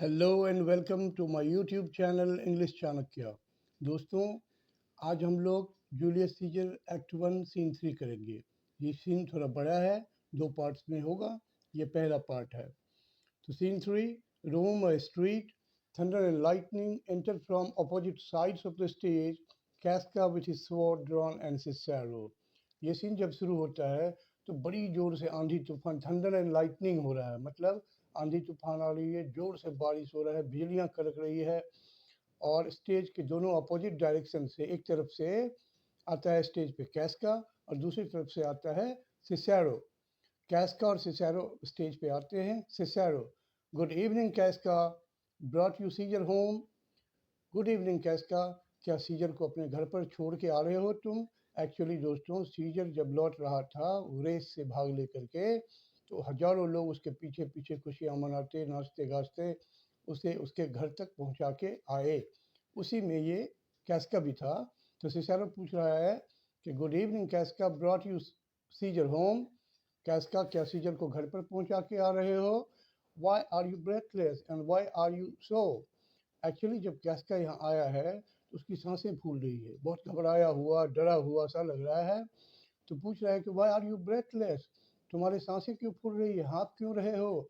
Hello and welcome to my YouTube channel English Chanakya. दोस्तों, आज हम लोग Julius Caesar act one scene three करेंगे। ये सीन थोड़ा बड़ा है, दो पार्ट्स में होगा। ये पहला पार्ट है। तो scene three, Rome a street, thunder and lightning enter from opposite sides of the stage, Casca with his sword drawn and Cicero. ये सीन जब शुरू होता है तो बड़ी जोर से आंधी तूफान, थंडर एंड लाइटनिंग हो रहा है, मतलब आंधी तूफान आ रही है, जोर से बारिश हो रहा है, बिजलियां कड़क रही है। और स्टेज के दोनों अपोजिट डायरेक्शन से, एक तरफ से आता है स्टेज पे कैस्का और दूसरी तरफ से आता है सिसैरो। कैस्का और सिसैरो स्टेज पे आते हैं। Cicero: good evening Casca, brought you Caesar home. Good evening Casca, क्या सीजर को अपने घर पर छोड़ के आ रहे हो तुम? एक्चुअली दोस्तों, सीजर जब लौट रहा था रेस से भाग लेकर के, तो हजारों लोग उसके पीछे पीछे खुशियां मनाते, नाचते गाजते उसे उसके घर तक पहुंचा के आए। उसी में ये कैस्का भी था। तो सिसारो पूछ रहा है कि good evening Casca, brought you Caesar home. Casca, क्या सीजर को घर पर पहुंचा के आ रहे हो? Why are you breathless and why are you so? Actually जब कैस्का यहाँ आया है तो उसकी सांसें फूल रही है, बहुत घबराया हुआ, डरा हुआ सा लग रहा है। तो पूछ रहा है कि वाई आर यू ब्रेथलेस, तुम्हारी सांसें क्यों फूल रही है, हाँफ क्यों रहे हो?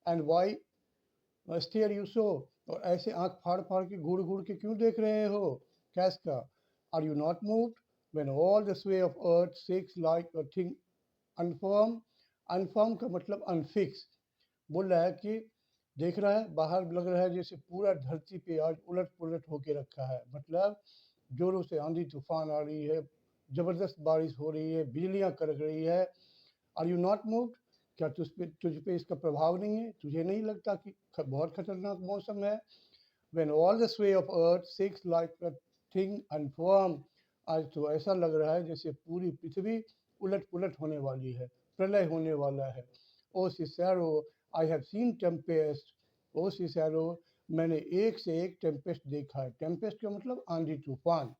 And why stare you so, और ऐसे आंख फाड़ फाड़ के घूर घूर के क्यों देख रहे हो? Casca: are you not moved when all the sway of earth shakes like a thing unfirm? Unfirm का मतलब अनफिक्स। बोल रहा है कि देख रहा है, बाहर लग रहा है जैसे पूरा धरती पे आज उलट पुलट होके रखा है, मतलब जोरों से आंधी तूफान आ रही है, जबरदस्त बारिश हो रही है, बिजलियां कड़क रही है। आर यू नॉट मूव्ड, क्या तुझ पे इसका प्रभाव नहीं है? तुझे नहीं लगता कि बहुत खतरनाक मौसम है? When all the sway of earth shakes like a thing unformed, आज तो ऐसा लग रहा है जैसे पूरी पृथ्वी उलट पुलट होने वाली है, प्रलय होने वाला है। ओ सिसैरो, आई हैव सीन टेम्पेस्ट। ओ सिसैरो, मैंने एक से एक टेम्पेस्ट देखा है। टेम्पेस्ट का मतलब आंधी तूफान।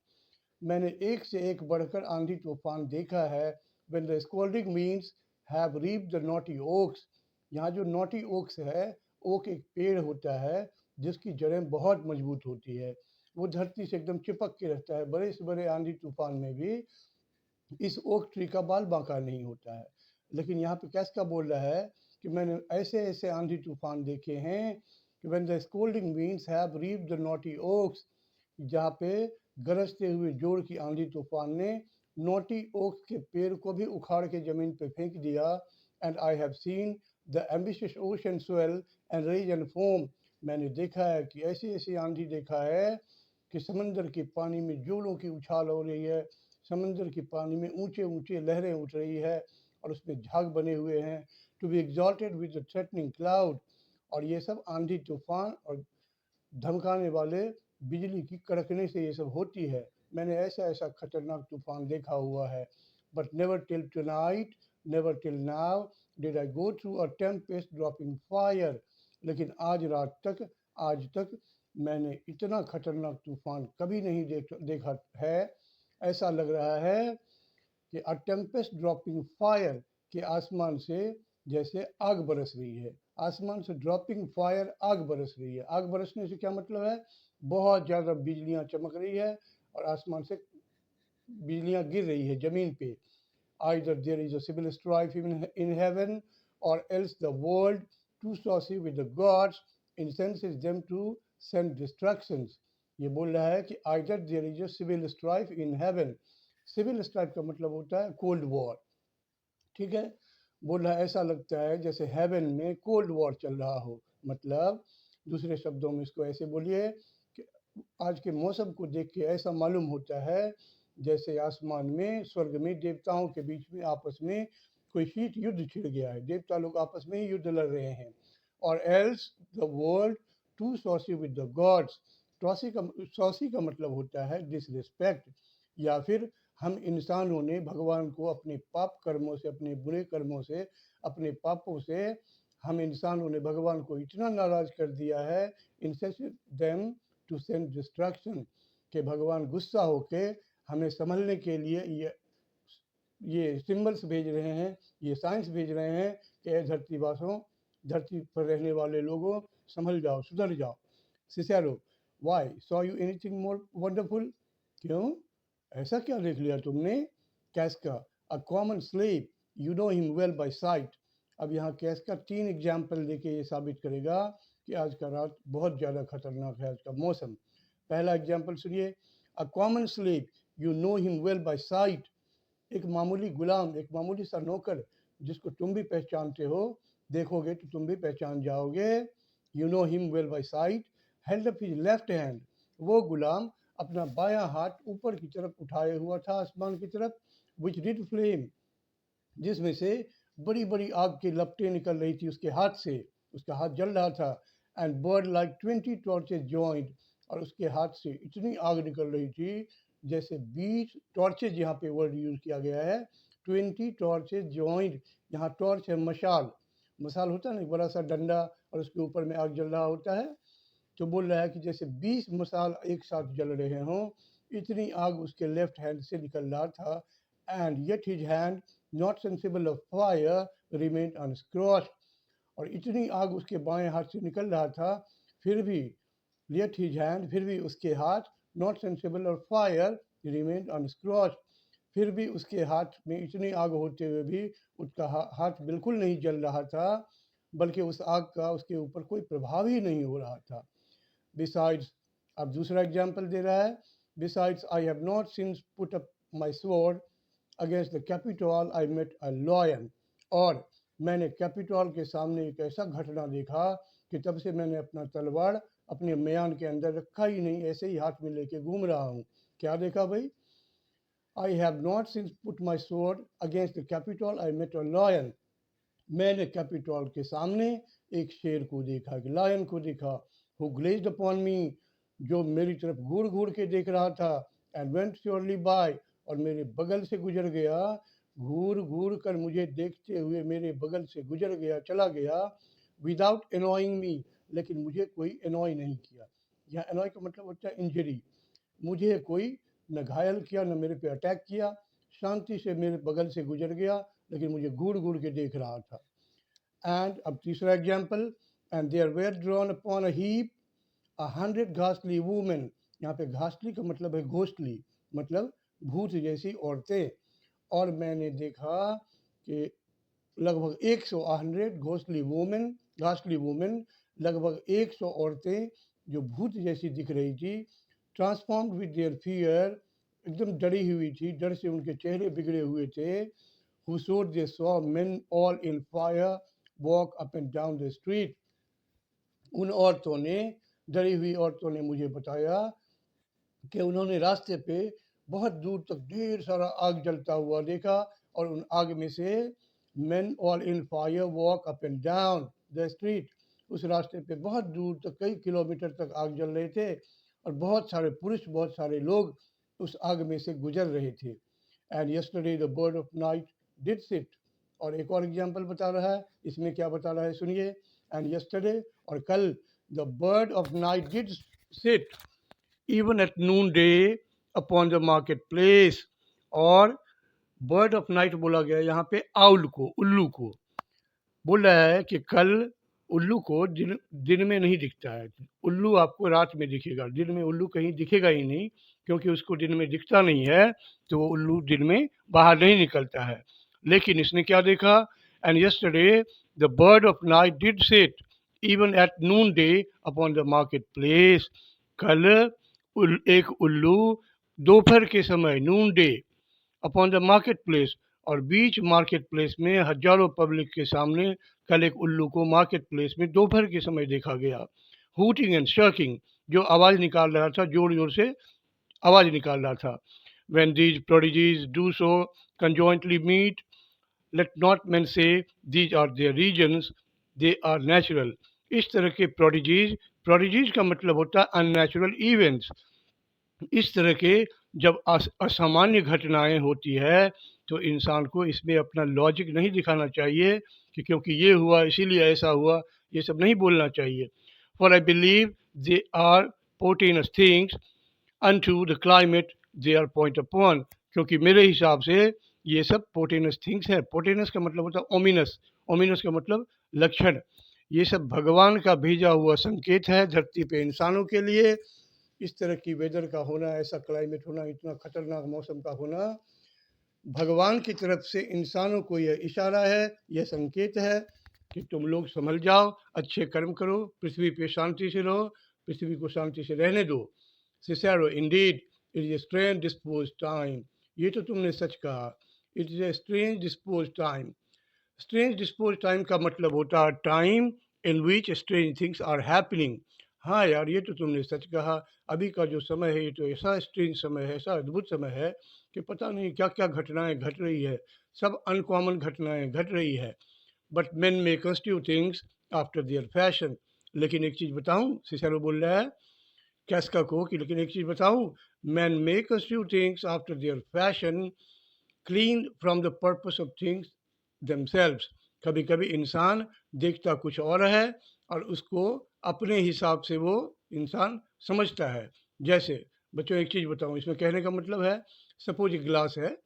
मैंने एक से एक बढ़कर आंधी तूफान देखा है। When the scolding winds have reaped the knotty oaks, यहाँ जो नॉटी ओक्स है, ओक एक पेड़ होता है जिसकी जड़ें बहुत मजबूत होती है, वो धरती से एकदम चिपक के रहता है, बड़े से बड़े आंधी तूफान में भी इस ओक ट्री का बाल बांका नहीं होता है। लेकिन यहाँ पे कैस्का बोल रहा है कि मैंने ऐसे ऐसे आंधी तूफान देखे हैं कि when the scolding winds have reaped the knotty oaks, जहाँ पे गरजते हुए जोर की आंधी तूफान ने नोटी ओक्स के पेड़ को भी उखाड़ के जमीन पे फेंक दिया। And I have seen the ambitious ocean swell and rage and foam, मैंने देखा है कि ऐसी ऐसी आंधी देखा है कि समंदर के पानी में जोरों की उछाल हो रही है, समंदर के पानी में ऊंचे ऊंचे लहरें उठ रही है और उसमें झाग बने हुए हैं। To be exalted with the threatening cloud, और ये सब आंधी तूफान और धमकाने वाले बिजली की कड़कने से ये सब होती है। मैंने ऐसा ऐसा खतरनाक तूफान देखा हुआ है। But never till tonight, never till now did I go through a Tempest dropping fire, लेकिन आज रात तक, आज तक मैंने इतना खतरनाक तूफान कभी नहीं देखा है। ऐसा लग रहा है कि अ टेम्पेस्ट ड्रॉपिंग फायर, के आसमान से जैसे आग बरस रही है। आसमान से ड्रॉपिंग फायर, आग बरस रही है। आग बरसने से क्या मतलब है? बहुत ज़्यादा बिजलियां चमक रही है और आसमान से बिजलियां गिर रही है ज़मीन पे। Either there is a civil strife in heaven, or else the world, too saucy with the gods, incenses them to send destructions. ये बोल रहा है कि either there is a civil strife in heaven. Civil strife का मतलब होता है cold war. ठीक है, बोल रहा है ऐसा लगता है जैसे हेवन में कोल्ड वॉर चल रहा हो। मतलब दूसरे शब्दों में इसको ऐसे बोलिए कि आज के मौसम को देख के ऐसा मालूम होता है जैसे आसमान में, स्वर्ग में देवताओं के बीच में आपस में कोई शीत युद्ध छिड़ गया है, देवता लोग आपस में ही युद्ध लड़ रहे हैं। और else the world too saucy with the gods, saucy का मतलब होता है डिसरिस्पेक्ट, या फिर हम इंसानों ने भगवान को अपने पाप कर्मों से, अपने बुरे कर्मों से, अपने पापों से, हम इंसानों ने भगवान को इतना नाराज कर दिया है, इंसेसिड देम टू सेंड डिस्ट्रक्शन, कि भगवान गुस्सा होके हमें संभलने के लिए ये सिंबल्स भेज रहे हैं, ये साइंस भेज रहे हैं कि धरतीवासियों धरती पर रहने वाले लोगों, संभल जाओ, सुधर जाओ। Cicero, why saw you anything more wonderful? क्यों, ऐसा क्या देख लिया तुमने? Casca, a common slave, you know him well by sight. अब यहाँ कैस्का 3 एग्जाम्पल देके ये साबित करेगा कि आज का रात बहुत ज़्यादा खतरनाक है, आज का मौसम। पहला एग्जाम्पल सुनिए, a common slave, you know him well by sight. एक मामूली गुलाम, एक मामूली सा नौकर जिसको तुम भी पहचानते हो, देखोगे तो तुम भी पहचान जाओगे। You know him well by sight, held up his left hand. वो गुलाम अपना बायां हाथ ऊपर की तरफ उठाए हुआ था, आसमान की तरफ, विच डिड फ्लेम, जिसमें से बड़ी बड़ी आग की लपटें निकल रही थी उसके हाथ से, उसका हाथ जल रहा था। And bird like 20 torches joint, और उसके हाथ से इतनी आग निकल रही थी जैसे 20 टॉर्चेज, यहाँ पे वर्ड यूज किया गया है, 20 टॉर्चेज जॉइंट। यहाँ टॉर्च है मशाल, मशाल होता है ना, एक बड़ा सा डंडा और उसके ऊपर में आग जल रहा होता है। तो बोल रहा है कि जैसे 20 मसाल एक साथ जल रहे हों, इतनी आग उसके लेफ्ट हैंड से निकल रहा था। And yet his hand not sensible of fire remain unscorched, और इतनी आग उसके बाएं हाथ से निकल रहा था, फिर भी येट हिज हैंड, फिर भी उसके हाथ, not sensible of fire remain unscorched, फिर भी उसके हाथ में इतनी आग होते हुए भी उसका हाथ बिल्कुल नहीं जल रहा था, बल्कि उस आग का उसके ऊपर कोई प्रभाव ही नहीं हो रहा था। Besides, अब दूसरा एग्जाम्पल दे रहा है, Besides, I have not since put up my sword against the Capitol, I met a lion. और मैंने कैपिटॉल के सामने एक ऐसा घटना देखा कि तब से मैंने अपना तलवार अपने म्यान के अंदर रखा ही नहीं, ऐसे ही हाथ में लेके घूम रहा हूँ। क्या देखा भाई? I have not since put my sword against the Capitol, I met a lion. मैंने कैपिटॉल के सामने एक शेर को देखा, एक लायन को देखा, हु ग्लेज्ड अपॉन मी, जो मेरी तरफ घूर घूर के देख रहा था, एंड वेंट श्योरली बाय, और मेरे बगल से गुजर गया, घूर घूर कर मुझे देखते हुए मेरे बगल से गुजर गया, चला गया, विदाउट एनॉइंग मी, लेकिन मुझे कोई एनॉय नहीं किया। यहाँ एनॉय का मतलब होता है इंजरी, मुझे कोई न घायल किया न मेरे पे अटैक किया, शांति से मेरे बगल से गुजर गया, लेकिन मुझे घूर घूर के देख रहा था। एंड अब तीसरा example, and there were drawn upon a heap 100 घासली वुमेन। यहाँ पे घासली का मतलब है घोसली, मतलब भूत जैसी औरतें। और मैंने देखा कि लगभग 100, 100 घासली वुमेन, लगभग 100 औरतें जो भूत जैसी दिख रही थी, ट्रांसफॉर्म्ड विद देयर फियर, एकदम डरी हुई थी, डर से उनके चेहरे बिगड़े हुए थे। Who thought they saw men all in fire walk up and down the street. उन औरतों ने, डरी हुई औरतों ने मुझे बताया कि उन्होंने रास्ते पे बहुत दूर तक ढेर सारा आग जलता हुआ देखा, और उन आग में से men all in fire walk up and down the street, उस रास्ते पे बहुत दूर तक, कई किलोमीटर तक आग जल रहे थे, और बहुत सारे पुरुष, बहुत सारे लोग उस आग में से गुजर रहे थे। And yesterday the bird of night did sit, और एक और एग्जाम्पल बता रहा है, इसमें क्या बता रहा है सुनिए, एंड yesterday, और कल, the bird of night did sit even at noonday upon the marketplace, और बर्ड ऑफ नाइट बोला गया यहाँ पे आउल को, उल्लू को। बोल रहा है कि कल उल्लू को दिन में नहीं दिखता है, उल्लू आपको रात में दिखेगा, दिन में उल्लू कहीं दिखेगा ही नहीं, क्योंकि उसको दिन में दिखता नहीं है, तो वो उल्लू दिन में बाहर नहीं निकलता है। लेकिन इसने क्या देखा, and yesterday the bird of night did sit even at noon day upon the market place, कल एक उल्लू दोपहर के समय, noon day, upon the market place, और बीच मार्केट प्लेस में हजारों पब्लिक के सामने कल एक उल्लू को मार्केट प्लेस में दोपहर के समय देखा गया। हूटिंग एंड शर्किंग, जो आवाज़ निकाल रहा था, जोर जोर से आवाज़ निकाल रहा था। When these prodigies do so conjointly meet, let not men say these are their regions, they are natural. इस तरह के प्रोडिजीज का मतलब होता है अननेचुरल इवेंट्स। इस तरह के जब असामान्य घटनाएं होती है, तो इंसान को इसमें अपना लॉजिक नहीं दिखाना चाहिए कि क्योंकि ये हुआ इसीलिए ऐसा हुआ, ये सब नहीं बोलना चाहिए। For I believe they are portentous things unto the climate they are point upon, क्योंकि मेरे हिसाब से ये सब पोर्टेनस थिंग्स है। पोर्टेनस का मतलब होता है ओमिनस, ओमिनस का मतलब लक्षण। ये सब भगवान का भेजा हुआ संकेत है धरती पे इंसानों के लिए। इस तरह की वेदर का होना, ऐसा क्लाइमेट होना, इतना खतरनाक मौसम का होना भगवान की तरफ से इंसानों को यह इशारा है, यह संकेत है कि तुम लोग संभल जाओ, अच्छे कर्म करो, पृथ्वी पे शांति से रहो, पृथ्वी को शांति से रहने दो। Cicero, indeed it is a strange disposed time. ये तो तुमने सच कहा, it is a strange disposed time. Strange disposed time का मतलब होता है time in which strange things are happening. हाँ यार, ये तो तुमने सच कहा। अभी का जो समय है ये तो ऐसा स्ट्रेंज समय है, ऐसा अद्भुत समय है कि पता नहीं क्या क्या घटनाएं घट रही है, सब अनकॉमन घटनाएं घट रही है। But men may constitute things after their fashion. लेकिन एक चीज़ बताऊं, सिसेरो बोल रहा है कैस्का को कि लेकिन एक चीज़ बताऊं, man may constitute things after their fashion clean from the purpose of things themselves। कभी कभी इंसान देखता कुछ और है और उसको अपने हिसाब से वो इंसान समझता है। जैसे बच्चों एक चीज़ बताऊं, इसमें कहने का मतलब है, सपोज एक गिलास है,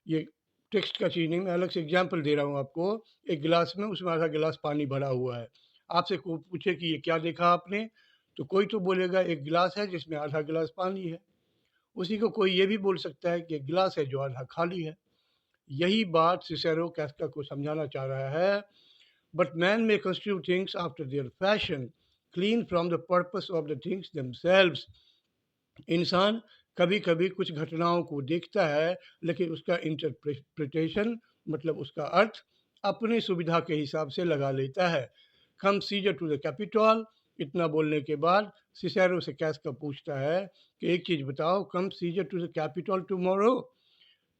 ये टेक्स्ट का चीज़ नहीं, मैं अलग से एग्जाम्पल दे रहा हूँ आपको। एक गिलास में, उसमें आधा गिलास पानी भरा हुआ है। आपसे कोई पूछे कि ये क्या देखा आपने, तो कोई तो बोलेगा एक गिलास है जिसमें आधा गिलास पानी है। उसी को कोई ये भी बोल सकता है कि एक गिलास है जो आधा खाली है। यही बात सिसेरो कैस्का को समझाना चाह रहा है। But man may constitute things after their fashion clean from the purpose of the things themselves। इंसान कभी कभी कुछ घटनाओं को देखता है लेकिन उसका इंटरप्रिटेशन, मतलब उसका अर्थ अपनी सुविधा के हिसाब से लगा लेता है। कम सीजर टू द कैपिटल। इतना बोलने के बाद सिसेरो से कैस्का पूछता है कि एक चीज़ बताओ, come Caesar to the capitol tomorrow,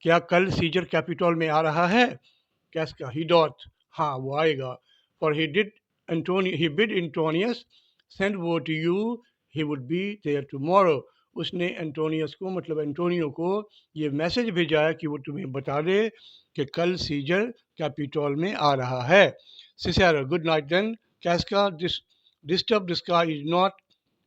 क्या कल सीजर कैपिटल में आ रहा है? कैस्का, ही डॉट, हाँ वो आएगा। For he bid Antonius send word to you he would be there tomorrow. उसने एंटोनियस को, मतलब एंटोनियो को ये मैसेज भेजा है कि वो तुम्हें बता दे कि कल सीजर कैपिटल में आ रहा है। Cicero, good night then Casca, disturb this sky is not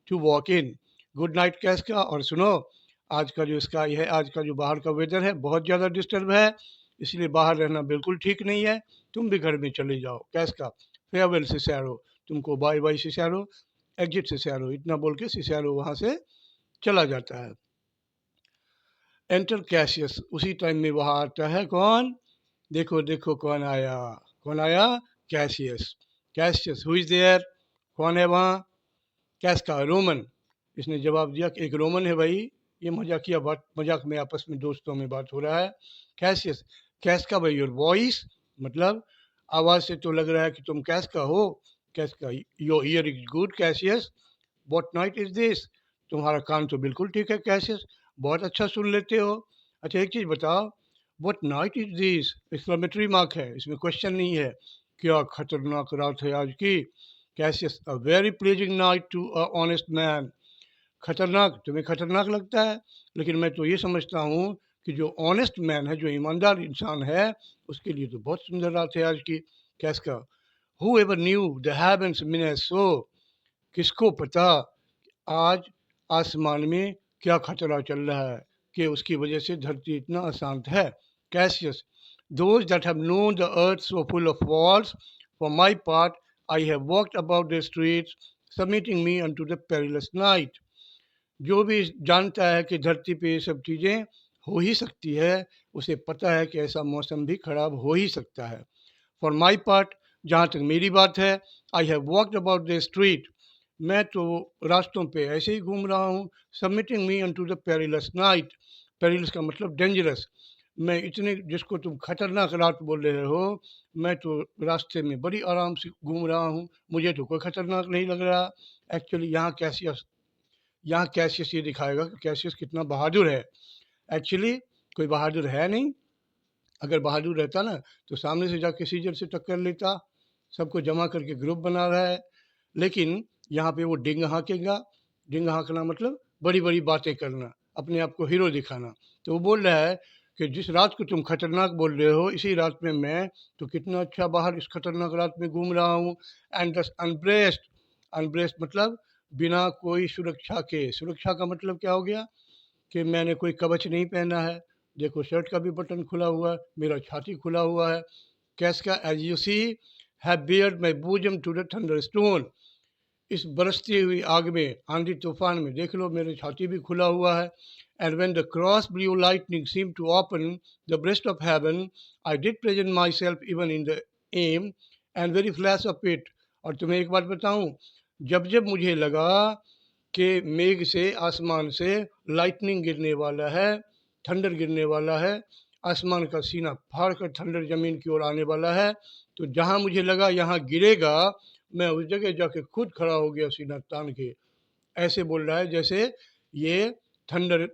to walk in. Good night Casca, और सुनो, आज का जो स्काई है, आज का जो बाहर का वेदर है बहुत ज़्यादा डिस्टर्ब है, इसलिए बाहर रहना बिल्कुल ठीक नहीं है, तुम भी घर में चले जाओ। कैस्का, फेयरवेल सिसेरो, तुमको bye bye Cicero, exit Cicero. इतना बोल के सिसेरो वहाँ से चला जाता है। Enter Cassius. उसी टाइम में वहाँ आता है कौन, देखो देखो कौन आया, कौन आया, Cassius. Cassius, who is there, कौन है वहाँ? Casca, Roman. इसने जवाब दिया कि एक रोमन है भाई। ये मजाकिया बात, मजाक में आपस में दोस्तों में बात हो रहा है। कैसियस, कैस्का भाई, योर वॉइस, मतलब आवाज़ से तो लग रहा है कि तुम कैस्का हो। Casca, your ear is good Cassius, what night is this, तुम्हारा कान तो बिल्कुल ठीक है कैसियस, बहुत अच्छा सुन लेते हो। अच्छा एक चीज़ बताओ, what night is this, exclamatory mark है, इसमें क्वेश्चन नहीं है। क्या खतरनाक रात है आज की। Cassius, a very pleasing night to a honest man. खतरनाक, तुम्हें खतरनाक लगता है, लेकिन मैं तो ये समझता हूँ कि जो ऑनेस्ट मैन है, जो ईमानदार इंसान है, उसके लिए तो बहुत सुंदर रात है आज की। Casca, who ever knew the heavens menace so, किसको पता आज आसमान में क्या खतरा चल रहा है कि उसकी वजह से धरती इतना अशांत है। Cassius, those that have known the earth so full of walls, for my part I have walked about the streets submitting me unto the perilous night। जो भी जानता है कि धरती पे ये सब चीज़ें हो ही सकती है, उसे पता है कि ऐसा मौसम भी खराब हो ही सकता है। फॉर माई पार्ट, जहाँ तक मेरी बात है, I have walked about the street, मैं तो रास्तों पे ऐसे ही घूम रहा हूँ। Submitting me unto the perilous night, perilous का मतलब डेंजरस। मैं इतने, जिसको तुम खतरनाक रात बोल रहे हो, मैं तो रास्ते में बड़ी आराम से घूम रहा हूँ, मुझे तो कोई खतरनाक नहीं लग रहा। एक्चुअली यहाँ कैसियस ये दिखाएगा कि कैसियस कितना बहादुर है। एक्चुअली कोई बहादुर है नहीं। अगर बहादुर रहता ना तो सामने से जाके सीजर से टक्कर लेता। सबको जमा करके ग्रुप बना रहा है, लेकिन यहाँ पे वो डिंग हाँकेगा। डिंग हाँकना मतलब बड़ी बड़ी बातें करना, अपने आप को हीरो दिखाना। तो वो बोल रहा है कि जिस रात को तुम खतरनाक बोल रहे हो, इसी रात में मैं तो कितना अच्छा बाहर इस खतरनाक रात में घूम रहा हूँ। एंड दस अनब्रेस्ड, अनब्रेस्ड मतलब बिना कोई सुरक्षा के। सुरक्षा का मतलब क्या हो गया कि मैंने कोई कवच नहीं पहना है। देखो शर्ट का भी बटन खुला हुआ है, मेरा छाती खुला हुआ है। कैस का, as you see have bared my bosom to the thunderstone. इस बरसती हुई आग में, आंधी तूफान में, देख लो मेरे छाती भी खुला हुआ है. And when the cross blue lightning seemed to open the breast of heaven, I did present myself even in the aim and very flash of it. और तुम्हें एक बात बताऊं, जब जब मुझे लगा कि मेघ से, आसमान से लाइटनिंग गिरने वाला है, थंडर गिरने वाला है, आसमान का सीना फाड़ कर थंडर जमीन की ओर आने वाला है, तो जहां मुझे लगा यहाँ गिरेगा, मैं उस जगह जाके खुद खड़ा हो गया सीना तान के. ऐसे बोल रहा है जैसे ये थंडर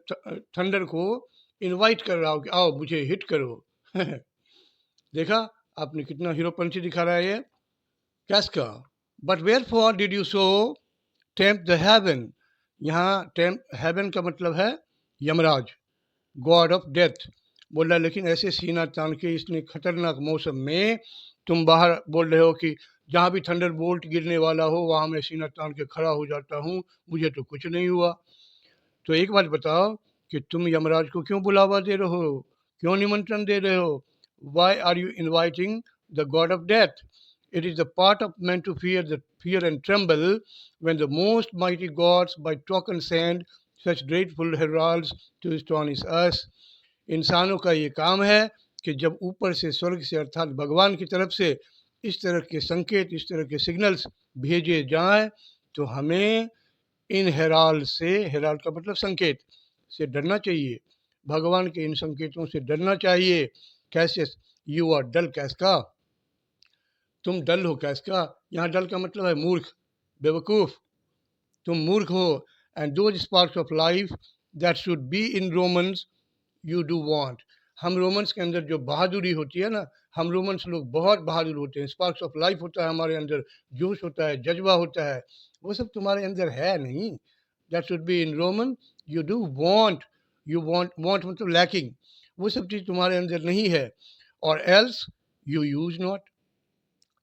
थंडर को इनवाइट कर रहा हो कि आओ मुझे हिट करो. देखा आपने कितना हीरोपंची दिखा रहा है ये Casca. But wherefore did you so tempt the heaven. यहाँ टेम्प हेवन का मतलब है यमराज, गॉड ऑफ डेथ. बोल रहा है लेकिन ऐसे सीना तान के इसने खतरनाक मौसम में तुम बाहर बोल रहे हो कि जहाँ भी थंडर बोल्ट गिरने वाला हो वहाँ मैं सीना तान के खड़ा हो जाता हूँ, मुझे तो कुछ नहीं हुआ. तो एक बात बताओ कि तुम यमराज को क्यों बुलावा दे रहे हो, क्यों निमंत्रण दे रहे हो? Why are you inviting the god of death? It is the part of men to fear and tremble when the most mighty gods by token send such dreadful heralds to astonish us. इंसानों का ये काम है कि जब ऊपर से स्वर्ग से अर्थात भगवान की तरफ से इस तरह के संकेत, इस तरह के सिग्नल्स भेजे जाएं, तो हमें इन हेराल्ड से, हेराल्ड का मतलब संकेत, से डरना चाहिए. भगवान के इन संकेतों से डरना चाहिए. कैसे? यू आर डल कैसका, तुम डल हो कैसका. यहाँ डल का मतलब है मूर्ख, बेवकूफ़, तुम मूर्ख हो. And those sparks of life that should be in Romans you do want. हम रोमन्स के अंदर जो बहादुरी होती है ना, हम रोमन्स लोग बहुत बहादुर होते हैं. स्पार्क्स ऑफ लाइफ होता है हमारे अंदर, जोश होता है, जज्बा होता है, वो सब तुम्हारे अंदर है नहीं. That should be in Roman you do want. You want मतलब लैकिंग, वो सब चीज़ तुम्हारे अंदर नहीं है. और एल्स यू यूज नॉट,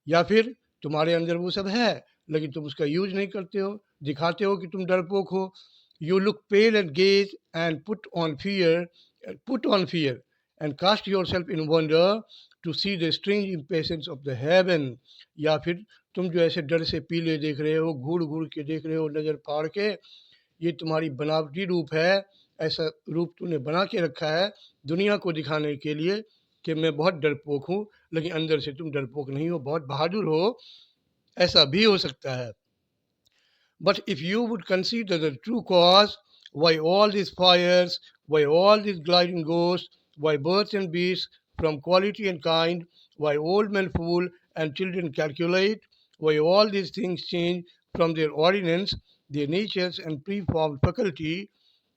या फिर तुम्हारे अंदर वो सब है लेकिन तुम उसका यूज नहीं करते हो, दिखाते हो कि तुम डरपोक हो. You look pale and gaze and put on fear and cast yourself in wonder to see the strange impatience of the heaven. या फिर तुम जो ऐसे डर से पीले देख रहे हो, घूर घूर के देख रहे हो, नज़र फाड़ के, ये तुम्हारी बनावटी रूप है. ऐसा रूप तूने बना के रखा है दुनिया को दिखाने के लिए कि मैं बहुत डरपोक हूँ, लेकिन अंदर से तुम डरपोक नहीं हो, बहुत बहादुर हो. ऐसा भी हो सकता है. But if you would consider the true cause why all these fires, why all these gliding ghosts, why birds and beasts from quality and kind, why old men fool and children calculate, why all these things change from their ordinance, their natures and preformed faculty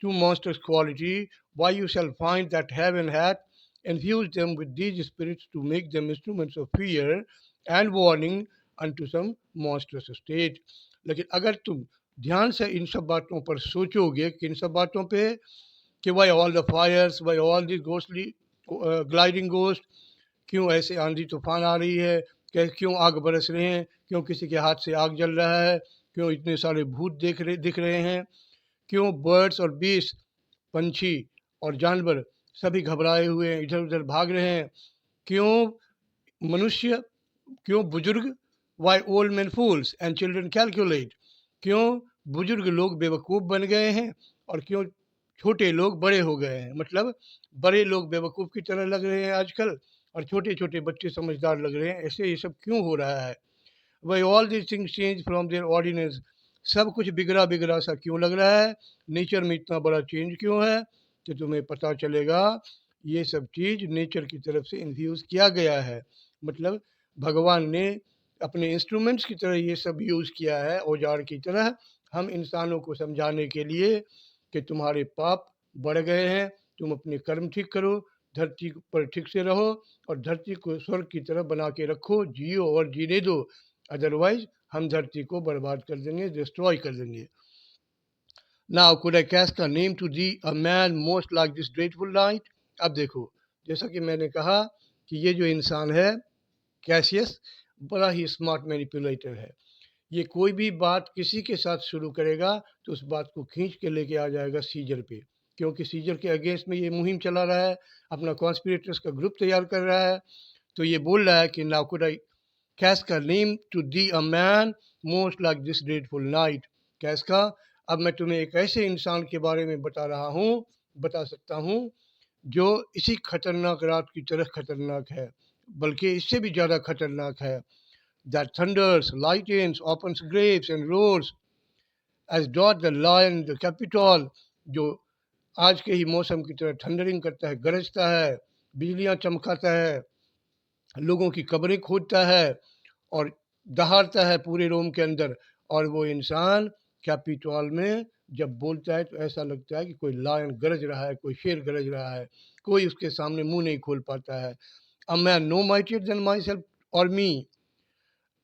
to monstrous quality, why you shall find that heaven hath infused them with these spirits to make them instruments of fear and warning unto some monstrous state. लेकिन अगर तुम ध्यान से इन सब बातों पर सोचोगे कि इन सब बातों पे कि why all the Fyers, why all the ghostly gliding ghost, क्यों ऐसे आंधी तूफान आ रही है, क्यों आग बरस रहे हैं, क्यों किसी के हाथ से आग जल रहा है, क्यों इतने सारे भूत दिख रहे हैं, क्यों बर्ड्स और बीस, पंछी और जानवर सभी घबराए हुए हैं, इधर उधर भाग रहे हैं, क्यों मनुष्य, क्यों बुजुर्ग, why old men fools and children calculate, क्यों बुजुर्ग लोग बेवकूफ़ बन गए हैं और क्यों छोटे लोग बड़े हो गए हैं. मतलब बड़े लोग बेवकूफ़ की तरह लग रहे हैं आजकल और छोटे छोटे बच्चे समझदार लग रहे हैं. ऐसे ये सब क्यों हो रहा है? Why all this things change from their ordinance, सब कुछ बिगड़ा बिगड़ा सा क्यों लग रहा है, नेचर में इतना बड़ा चेंज क्यों है? तो तुम्हें पता चलेगा ये सब चीज़ नेचर की तरफ से इन्फ्यूज़ किया गया है. मतलब भगवान ने अपने इंस्ट्रूमेंट्स की तरह ये सब यूज़ किया है, औजार की तरह, हम इंसानों को समझाने के लिए कि तुम्हारे पाप बढ़ गए हैं, तुम अपने कर्म ठीक करो, धरती पर ठीक से रहो और धरती को स्वर्ग की तरह बना के रखो, जियो और जीने दो, अदरवाइज हम धरती को बर्बाद कर देंगे, डिस्ट्रॉय कर देंगे. Now could I cast a name to thee, a man most like this dreadful night? अब देखो, जैसा कि मैंने कहा कि ये जो इंसान है कैसियस, बड़ा ही स्मार्ट मैनिपुलेटर है. ये कोई भी बात किसी के साथ शुरू करेगा तो उस बात को खींच के लेके आ जाएगा सीजर पे, क्योंकि सीजर के अगेंस्ट में ये मुहिम चला रहा है, अपना कॉन्स्पिरेटर्स का ग्रुप तैयार कर रहा है. तो ये बोल रहा है कि now could I Casca name to thee a man most like this dreadful night. Casca, अब मैं तुम्हें एक ऐसे इंसान के बारे में बता सकता हूँ जो इसी खतरनाक रात की तरह खतरनाक है, बल्कि इससे भी ज़्यादा खतरनाक है। That thunders, lightens, opens graves and roars as doth the lion in the Capitol, जो आज के ही मौसम की तरह थंडरिंग करता है, गरजता है, बिजलियां चमकाता है, लोगों की कब्रें खोदता है और दहाड़ता है पूरे रोम के अंदर। और वो इंसान कैपिटॉल में जब बोलता है तो ऐसा लगता है कि कोई लायन गरज रहा है, कोई शेर गरज रहा है, कोई उसके सामने मुंह नहीं खोल पाता है। A man no mightier than myself or me,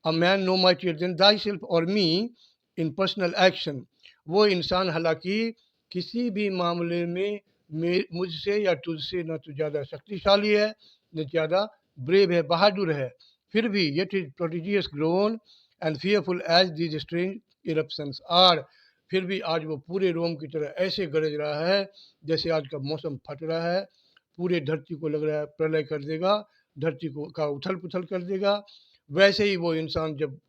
a man no mightier than thyself or me in personal action. वो इंसान हालांकि किसी भी मामले में मुझसे या तुझसे न तो ज़्यादा शक्तिशाली है, न ज़्यादा ब्रेव है, बहादुर है, फिर भी yet his prodigious grown and fearful as these strange eruptions are, फिर भी आज वो पूरे रोम की तरह ऐसे गरज रहा है जैसे आज का मौसम फट रहा है, पूरे धरती को लग रहा है प्रलय कर देगा, धरती को का उथल पुथल कर देगा। वैसे ही वो इंसान जब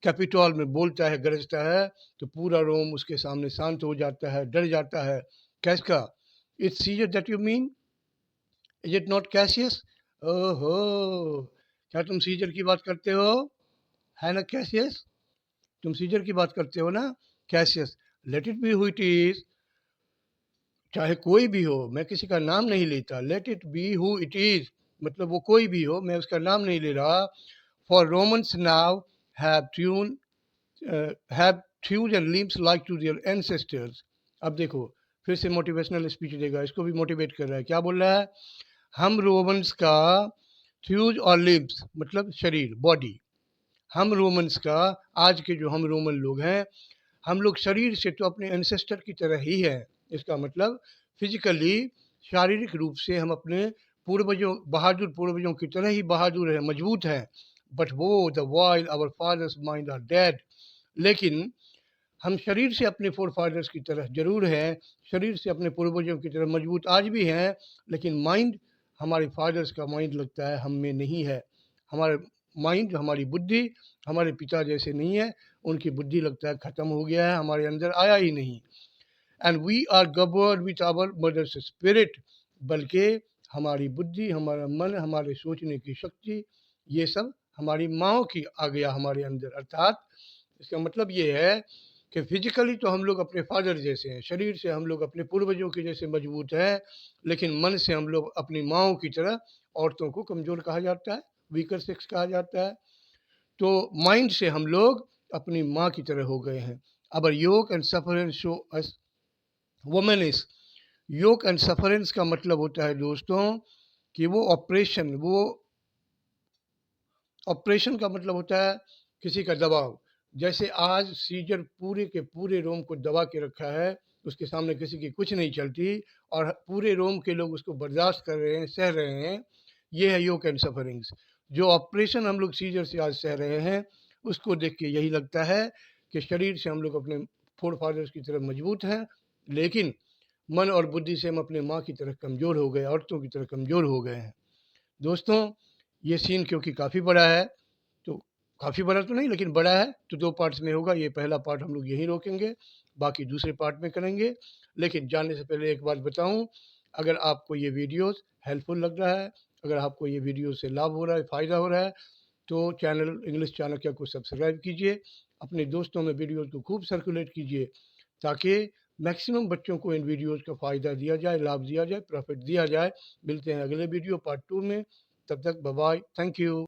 कैपिटॉल में बोलता है, गरजता है, तो पूरा रोम उसके सामने शांत हो जाता है, डर जाता है। Casca, it's Caesar that you mean, is it not Cassius? ओहो, क्या तुम सीजर की बात करते हो? है ना कैसियस? तुम सीजर की बात करते हो ना? Cassius, let it be who it is, चाहे कोई भी हो, मैं किसी का नाम नहीं लेता। Let it be who it is, मतलब वो कोई भी हो, मैं उसका नाम नहीं ले रहा। For Romans now have tune have thews and limbs like to their ancestors। अब देखो, फिर से मोटिवेशनल स्पीच देगा, इसको भी मोटिवेट कर रहा है। क्या बोल रहा है? हम रोमन्स का थ्यूज और लिम्स मतलब शरीर, बॉडी, हम रोमन्स का, आज के जो हम रोमन लोग हैं, हम लोग शरीर से तो अपने एंसेस्टर की तरह ही हैं। इसका मतलब फिजिकली, शारीरिक रूप से हम अपने पूर्वजों, बहादुर पूर्वजों की तरह ही बहादुर हैं, मजबूत हैं। But woe the while our fathers mind are dead, लेकिन हम शरीर से अपने फोर फादर्स की तरह जरूर हैं, शरीर से अपने पूर्वजों की तरह मजबूत आज भी हैं, लेकिन माइंड हमारे फादर्स का माइंड लगता है हम में नहीं है। हमारे माइंड, हमारी बुद्धि हमारे पिता जैसे नहीं है, उनकी बुद्धि लगता है ख़त्म हो गया है, हमारे अंदर आया ही नहीं। And we are govern with our mothers spirit, बल्कि हमारी बुद्धि, हमारा मन, हमारे सोचने की शक्ति, ये सब हमारी माँओं की आ गया हमारे अंदर। अर्थात इसका मतलब ये है कि फिजिकली तो हम लोग अपने फादर जैसे हैं, शरीर से हम लोग अपने पूर्वजों के जैसे मजबूत हैं, लेकिन मन से हम लोग अपनी माँओं की तरह, औरतों को कमज़ोर कहा जाता है, वीकर सेक्स कहा जाता है, तो माइंड से हम लोग अपनी माँ की तरह हो गए हैं। अब yoke and sufferance show us womanish, yoke and sufferance का मतलब होता है दोस्तों कि वो ऑपरेशन का मतलब होता है किसी का दबाव। जैसे आज सीजर पूरे के पूरे रोम को दबा के रखा है, उसके सामने किसी की कुछ नहीं चलती और पूरे रोम के लोग उसको बर्दाश्त कर रहे हैं, सह रहे हैं। ये है योक एंड सफरिंग्स। जो ऑपरेशन हम लोग सीजर से आज सह रहे हैं, उसको देख के यही लगता है कि शरीर से हम लोग अपने फोर फादर्स की तरह मजबूत हैं, लेकिन मन और बुद्धि से हम अपने माँ की तरह कमज़ोर हो गए, औरतों की तरह कमज़ोर हो गए हैं। दोस्तों, ये सीन क्योंकि काफ़ी बड़ा है, तो काफ़ी बड़ा तो नहीं लेकिन बड़ा है, तो 2 पार्ट्स में होगा। ये पहला पार्ट हम लोग यहीं रोकेंगे, बाकी दूसरे पार्ट में करेंगे। लेकिन जाने से पहले एक बात बताऊँ, अगर आपको ये वीडियोज़ हेल्पफुल लग रहा है, अगर आपको ये वीडियो से लाभ हो रहा है, फ़ायदा हो रहा है, तो चैनल इंग्लिश चाणक्य को सब्सक्राइब कीजिए, अपने दोस्तों में वीडियोज़ को खूब सर्कुलेट कीजिए, ताकि मैक्सिमम बच्चों को इन वीडियोज़ का फ़ायदा दिया जाए, लाभ दिया जाए, प्रॉफ़िट दिया जाए। मिलते हैं अगले वीडियो पार्ट 2 में, तब तक बाय बाय, थैंक यू।